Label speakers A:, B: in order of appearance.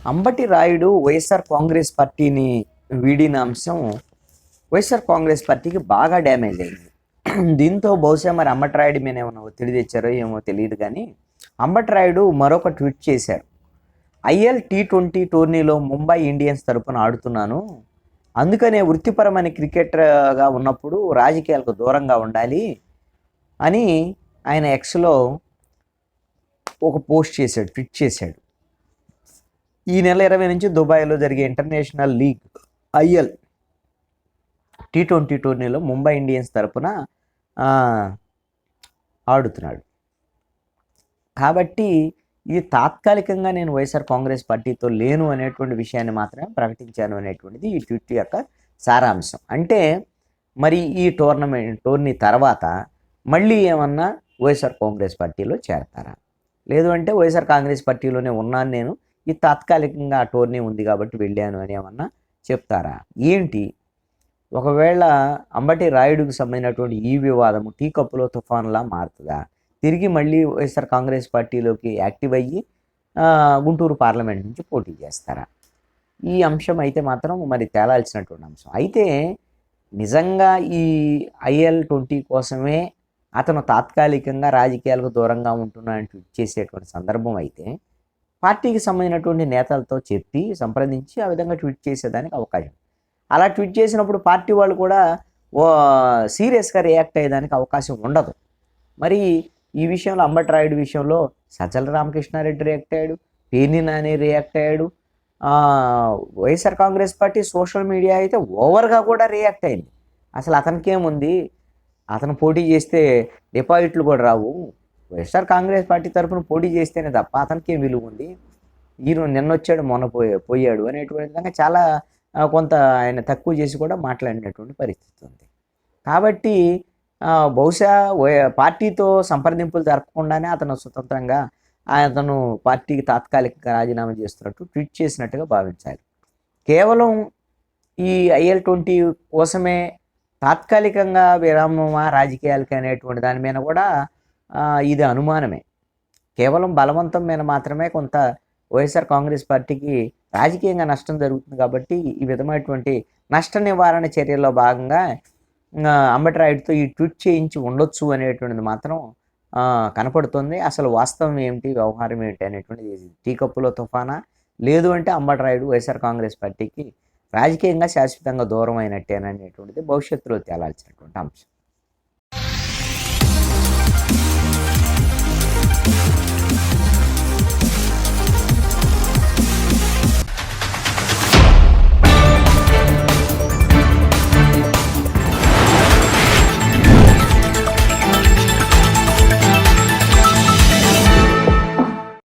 A: అంబటి రాయుడు వైఎస్ఆర్ కాంగ్రెస్ పార్టీని వీడిన అంశం వైఎస్ఆర్ కాంగ్రెస్ పార్టీకి బాగా డ్యామేజ్ అయింది. దీంతో బహుశా మరి అంబటి రాయుడు మీద ఏమైనా ఒత్తిడి తెచ్చారో ఏమో తెలియదు, కానీ అంబటి రాయుడు మరొక ట్వీట్ చేశారు. ఐఎల్ T20 టోర్నీలో ముంబై ఇండియన్స్ తరపున ఆడుతున్నాను, అందుకనే వృత్తిపరమైన క్రికెటర్గా ఉన్నప్పుడు రాజకీయాలకు దూరంగా ఉండాలి అని ఆయన ఎక్స్లో ఒక పోస్ట్ చేశాడు, ట్వీట్ చేశాడు. ఈ నెల 20 నుంచి దుబాయ్లో జరిగే ఇంటర్నేషనల్ లీగ్ ఐఎల్ T20 టోర్నీలో ముంబై ఇండియన్స్ తరపున ఆడుతున్నాడు. కాబట్టి ఇది తాత్కాలికంగా నేను వైఎస్ఆర్ కాంగ్రెస్ పార్టీతో లేను అనేటువంటి విషయాన్ని మాత్రమే ప్రకటించాను అనేటువంటిది ఈ ట్వీట్ యొక్క సారాంశం. అంటే మరి ఈ టోర్నీ తర్వాత మళ్ళీ ఏమన్నా వైఎస్ఆర్ కాంగ్రెస్ పార్టీలో చేరతారా, లేదు అంటే వైఎస్ఆర్ కాంగ్రెస్ పార్టీలోనే ఉన్నాను నేను, ఈ తాత్కాలికంగా ఆ టోర్నీ ఉంది కాబట్టి వెళ్ళాను అని ఏమన్నా చెప్తారా ఏంటి? ఒకవేళ అంబటి రాయుడుకు సంబంధించినటువంటి ఈ వివాదం టీ కప్పులో తుఫాన్లా మారుతుందా? తిరిగి మళ్ళీ వైఎస్ఆర్ కాంగ్రెస్ పార్టీలోకి యాక్టివ్ అయ్యి గుంటూరు పార్లమెంట్ నుంచి పోటీ చేస్తారా? ఈ అంశం అయితే మాత్రం మరి తేలాల్సినటువంటి అంశం. అయితే నిజంగా ఈ IL-20 కోసమే అతను తాత్కాలికంగా రాజకీయాలకు దూరంగా ఉంటున్నాడని ట్వీట్ చేసేటువంటి సందర్భం అయితే పార్టీకి సంబంధించినటువంటి నేతలతో చెప్పి సంప్రదించి ఆ విధంగా ట్వీట్ చేసేదానికి అవకాశం. అలా ట్వీట్ చేసినప్పుడు పార్టీ వాళ్ళు కూడా సీరియస్గా రియాక్ట్ అయ్యేదానికి అవకాశం ఉండదు. మరి ఈ విషయంలో అంబటి రాయుడు విషయంలో సజ్జల రామకృష్ణారెడ్డి రియాక్ట్ అయ్యాడు, పేర్ని నాని రియాక్ట్ అయ్యాడు, YSR Congress party social media అయితే ఓవర్గా కూడా రియాక్ట్ అయింది. అసలు అతనికి ఏముంది, అతను పోటీ చేస్తే డిపాజిట్లు కూడా రావు, వైఎస్ఆర్ కాంగ్రెస్ పార్టీ తరఫున పోటీ చేస్తేనే తప్ప అతనికి ఏం విలువ ఉంది, నిన్న వచ్చాడు మొన్న పోయాడు అనేటువంటి విధంగా చాలా కొంత ఆయన తక్కువ చేసి కూడా మాట్లాడినటువంటి పరిస్థితి ఉంది. కాబట్టి బహుశా పార్టీతో సంప్రదింపులు జరపకుండానే అతను స్వతంత్రంగా అతను పార్టీకి తాత్కాలికంగా రాజీనామా చేస్తున్నట్టు ట్వీట్ చేసినట్టుగా భావించాలి. కేవలం ఈ IL-20 కోసమే తాత్కాలికంగా విరామమా రాజకీయాలకి అనేటువంటి దాని మీద కూడా ఇది అనుమానమే. కేవలం బలవంతం మీద మాత్రమే కొంత వైఎస్ఆర్ కాంగ్రెస్ పార్టీకి రాజకీయంగా నష్టం జరుగుతుంది. కాబట్టి ఈ విధమైనటువంటి నష్ట నివారణ చర్యల్లో భాగంగా అంబటి రాయుడుతో ఈ ట్వీట్ చేయించి ఉండొచ్చు అనేటువంటిది మాత్రం కనపడుతుంది. అసలు వాస్తవం ఏమిటి, వ్యవహారం ఏమిటి అనేటువంటిది టీ కప్పులో తుఫానా, లేదు అంటే అంబటి రాయుడు వైఎస్ఆర్ కాంగ్రెస్ పార్టీకి రాజకీయంగా శాశ్వతంగా దూరం అయినట్టేననేటువంటిది భవిష్యత్తులో తేలాల్సినటువంటి అంశం.